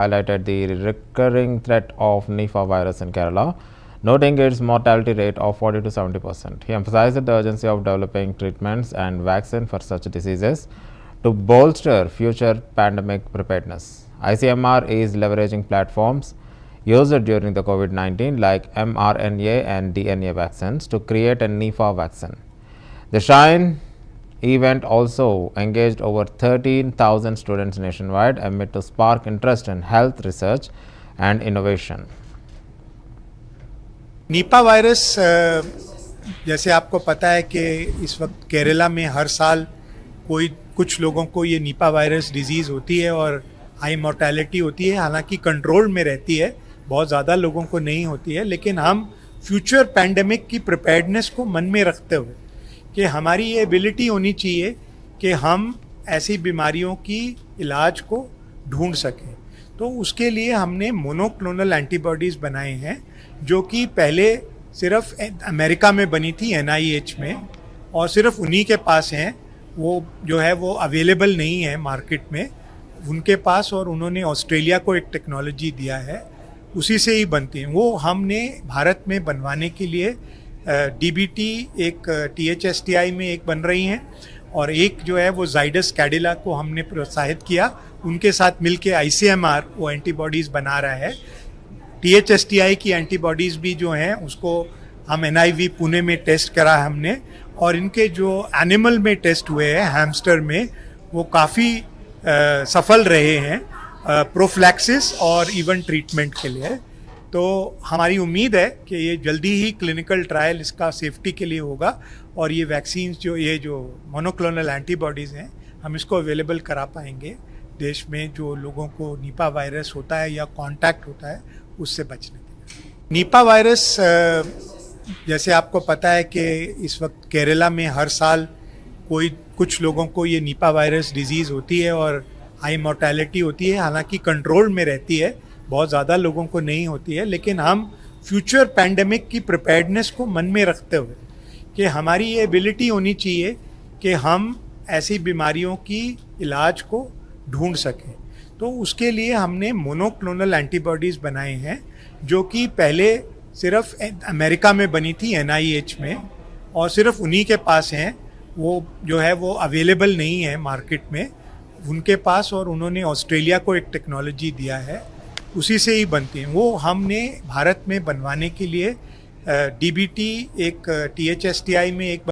highlighted the recurring threat of Nipah virus in Kerala, noting its mortality rate of 40 to 70%. He emphasized the urgency of developing treatments and vaccine for such diseases to bolster future pandemic preparedness. ICMR is leveraging platforms used during the COVID-19 like mRNA and DNA vaccines to create a Nipah vaccine. The Shine event also engaged over 13,000 students nationwide amid to spark interest in health research and innovation. Nipah virus जैसे आपको पता है कि इस वक्त केरला में हर साल कुछ लोगों को ये नीपा वायरस डिजीज़ होती है और हाई मोर्टेलिटी होती है। हालांकि कंट्रोल में रहती है, बहुत ज़्यादा लोगों को नहीं होती है, लेकिन हम फ्यूचर पैंडेमिक की प्रिपेयर्डनेस को मन में रखते हुए कि हमारी ये एबिलिटी होनी चाहिए कि हम ऐसी बीमारियों की इलाज को ढूंढ सकें। तो उसके लिए हमने मोनोक्लोनल एंटीबॉडीज़ बनाए हैं जो कि पहले सिर्फ अमेरिका में बनी थी NIH में, और सिर्फ उन्हीं के पास हैं। वो जो है वो अवेलेबल नहीं है मार्केट में उनके पास, और उन्होंने ऑस्ट्रेलिया को एक टेक्नोलॉजी दिया है, उसी से ही बनती हैं। वो हमने भारत में बनवाने के लिए DBT एक THSTI में एक बन रही हैं, और एक जो है वो जाइडस कैडिला को हमने प्रोत्साहित किया, उनके साथ मिलके ICMR वो एंटीबॉडीज़ बना रहा है। THSTI की एंटीबॉडीज़ भी जो हैं उसको हम NIV पुणे में टेस्ट करा हमने, और इनके जो एनिमल में टेस्ट हुए हैं हैमस्टर में वो काफ़ी सफल रहे हैं प्रोफिलैक्सिस और इवन ट्रीटमेंट के लिए। तो हमारी उम्मीद है कि ये जल्दी ही क्लिनिकल ट्रायल इसका सेफ्टी के लिए होगा, और ये वैक्सीन जो मोनोक्लोनल एंटीबॉडीज़ हैं हम इसको अवेलेबल करा पाएंगे देश में जो लोगों को नीपा वायरस होता है या कांटेक्ट होता है उससे बचने के लिए। नीपा वायरस जैसे आपको पता है कि इस वक्त केरला में हर साल कुछ लोगों को ये नीपा वायरस डिजीज़ होती है और हाई मोर्टेलिटी होती है। हालांकि कंट्रोल में रहती है, बहुत ज़्यादा लोगों को नहीं होती है, लेकिन हम फ्यूचर पैंडेमिक की प्रिपेयर्डनेस को मन में रखते हुए कि हमारी ये एबिलिटी होनी चाहिए कि हम ऐसी बीमारियों की इलाज को ढूंढ सकें। तो उसके लिए हमने मोनोक्लोनल एंटीबॉडीज़ बनाए हैं जो कि पहले सिर्फ अमेरिका में बनी थी NIH में, और सिर्फ उन्हीं के पास हैं। वो जो है वो अवेलेबल नहीं है मार्केट में उनके पास, और उन्होंने ऑस्ट्रेलिया को एक टेक्नोलॉजी दिया है, उसी से ही बनती हैं। वो हमने भारत में बनवाने के लिए DBT एक THSTI में एक